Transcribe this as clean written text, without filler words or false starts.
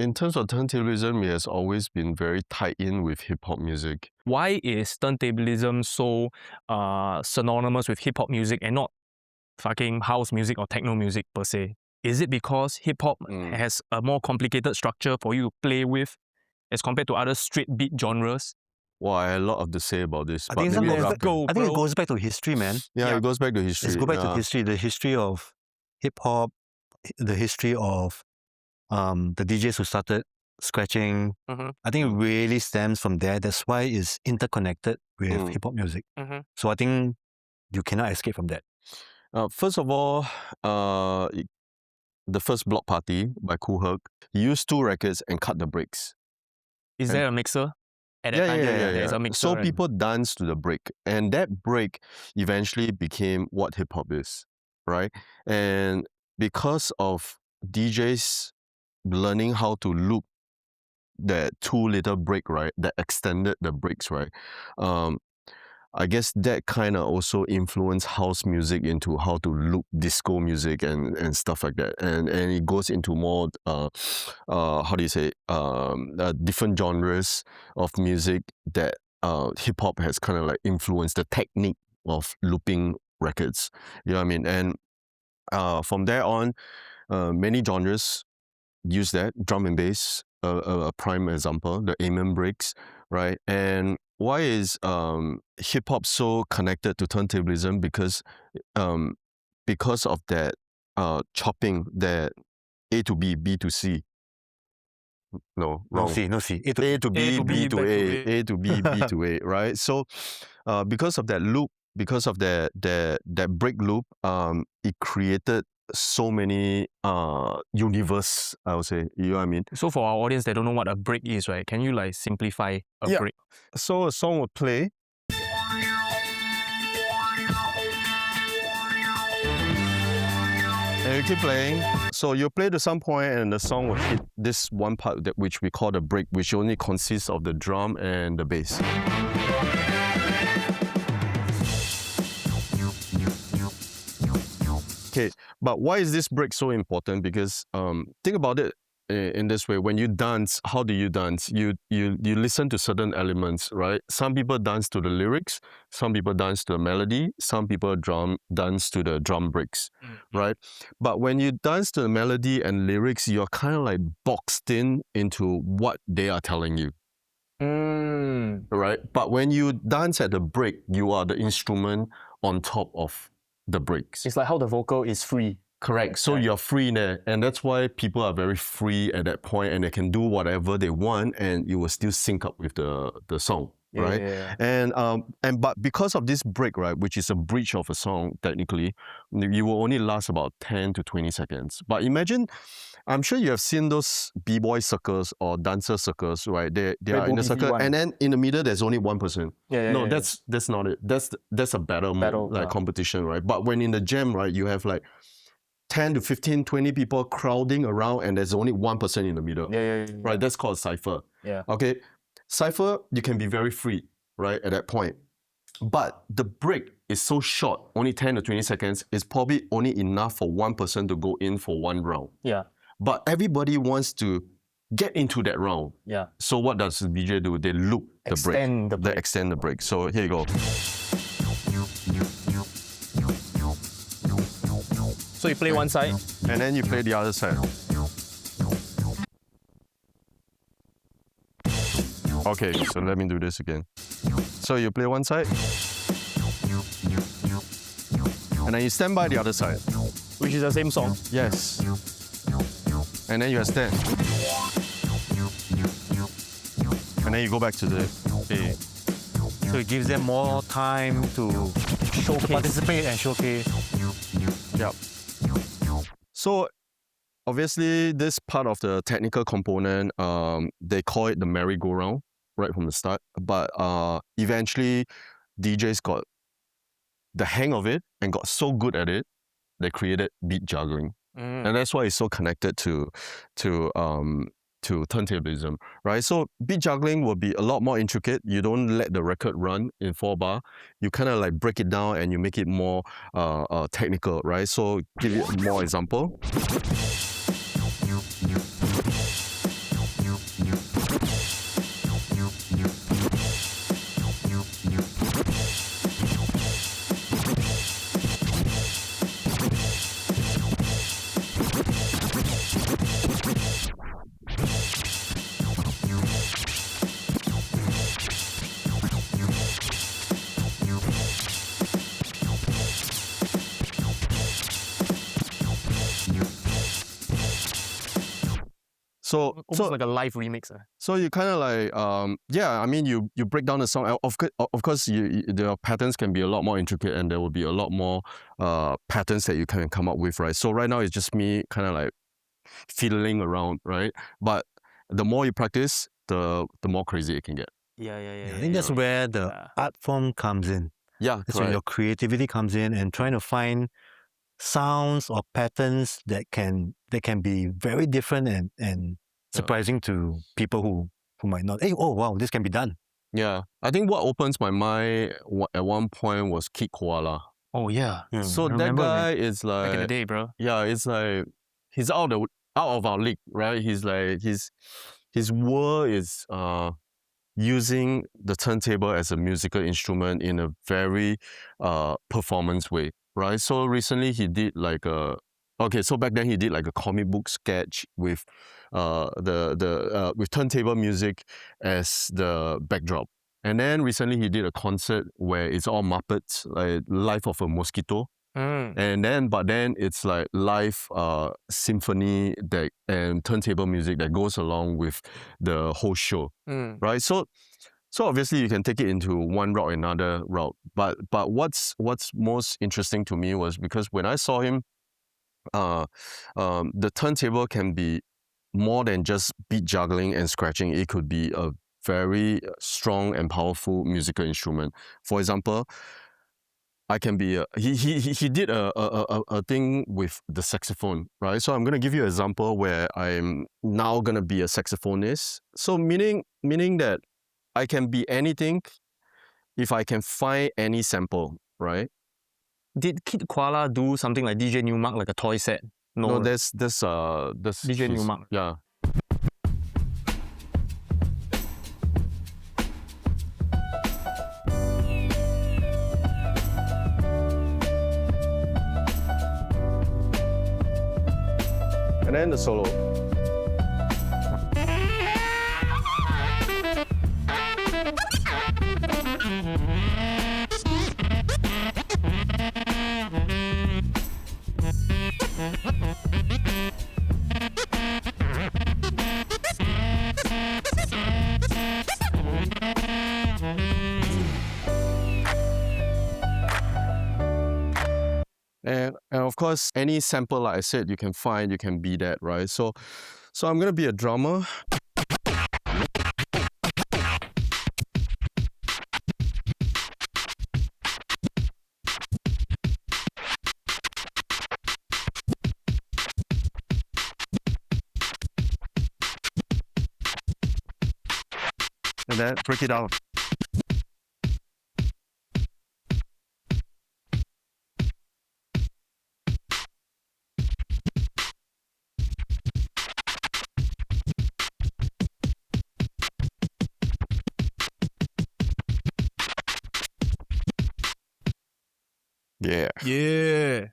in terms of turntablism, it has always been very tied in with hip-hop music. Why is turntablism so synonymous with hip-hop music and not fucking house music or techno music per se? Is it because hip-hop has a more complicated structure for you to play with as compared to other straight beat genres? Well, I had a lot to say about this. I think it goes back to history, man. Yeah, it goes back to history. Let's go back to history. The history of hip-hop, the history of the DJs who started scratching. I think it really stems from there. That's why it's interconnected with hip-hop music. So I think you cannot escape from that. First of all, the first Block Party by Kool Herc, he used 2 records and cut the breaks. Is there a mixer? At that time, there's a mixer. So people dance to the break, and that break eventually became what hip-hop is, right? And because of DJs learning how to loop that 2 little break, right, that extended the breaks, right, I guess that kind of also influenced house music into how to loop disco music and stuff like that. And it goes into more, different genres of music that hip-hop has kind of like influenced the technique of looping records. You know what I mean? And from there on, many genres use that. Drum and bass, a prime example, the Amen breaks, right? And why is hip-hop so connected to turntablism? Because of that chopping, that A to B, B to C. No, wrong. No C. A to B, B to A, A to B, B to A, right? So because of that loop, because of that break loop, it created so many universe, I would say. You know what I mean? So for our audience that don't know what a break is, right? Can you like simplify a break? So a song would play. And you keep playing. So you play to some point and the song will hit this one part that which we call the break, which only consists of the drum and the bass. Okay, but why is this break so important? Because think about it in this way. When you dance, how do you dance? You listen to certain elements, right? Some people dance to the lyrics, some people dance to the melody, some people dance to the drum breaks, right? But when you dance to the melody and lyrics, you're kind of like boxed into what they are telling you. Right? But when you dance at the break, you are the instrument on top of the breaks. It's like how the vocal is free. Correct. So you're free in there. And that's why people are very free at that point and they can do whatever they want and you will still sync up with the song. Right? Yeah. But because of this break, right, which is a bridge of a song, technically, you will only last about 10 to 20 seconds. But imagine, I'm sure you have seen those b-boy circles or dancer circles, right? They are in a circle, and then in the middle there's only one person. That's not it. That's a battle competition, right? But when in the jam, right, you have like 10 to 15, 20 people crowding around, and there's only one person in the middle. Right? That's called a cypher. Okay. Cypher, you can be very free, right, at that point. But the break is so short, only 10 to 20 seconds, it's probably only enough for one person to go in for one round. But everybody wants to get into that round. So what does the DJ do? They loop the break. They extend the break. So here you go. So you play one side. And then you play the other side. Okay, so let me do this again. So you play one side. And then you stand by the other side. Which is the same song. Yes. And then you stand. And then you go back to the A. So it gives them more time to participate and showcase. Yep. So obviously this part of the technical component, they call it the merry-go-round right from the start. But eventually DJs got the hang of it and got so good at it, they created beat juggling. And that's why it's so connected to turntablism, right? So beat juggling will be a lot more intricate. You don't let the record run in 4-bar. You kind of like break it down and you make it more technical, right? So give you more example. So Almost like a live remix. So you kind of like, I mean, you break down the song. Of course, the patterns can be a lot more intricate, and there will be a lot more patterns that you can come up with, right? So right now it's just me kind of like fiddling around, right? But the more you practice, the more crazy it can get. Yeah. I think that's where the art form comes in. Yeah, That's when your creativity comes in, and trying to find sounds or patterns that can be very different and surprising to people who might not. Hey, oh wow, this can be done. Yeah, I think what opens my mind at one point was Kid Koala. Oh yeah. So I that remember, guy man. is like, Back in the day, bro. Yeah, it's like he's out of our league, right? He's like his world is using the turntable as a musical instrument in a very performance way, right? So recently he did like so back then he did like a comic book sketch with with turntable music as the backdrop. And then recently he did a concert where it's all Muppets, like Life of a Mosquito. And then it's like live symphony and turntable music that goes along with the whole show, right? So obviously you can take it into one route or another route, but what's most interesting to me was because when I saw him, the turntable can be more than just beat juggling and scratching. It could be a very strong and powerful musical instrument. For example, I can be he did a thing with the saxophone, right? So I'm gonna give you an example where I'm now gonna be a saxophonist. So meaning that I can be anything if I can find any sample, right? Did Kid Koala do something like DJ Newmark, like a toy set? No, right? that's DJ Newmark. Yeah. And then the solo. And of course, any sample, like I said, you can find, you can be that, right? So I'm gonna be a drummer. And then break it out. Yeah. Yeah.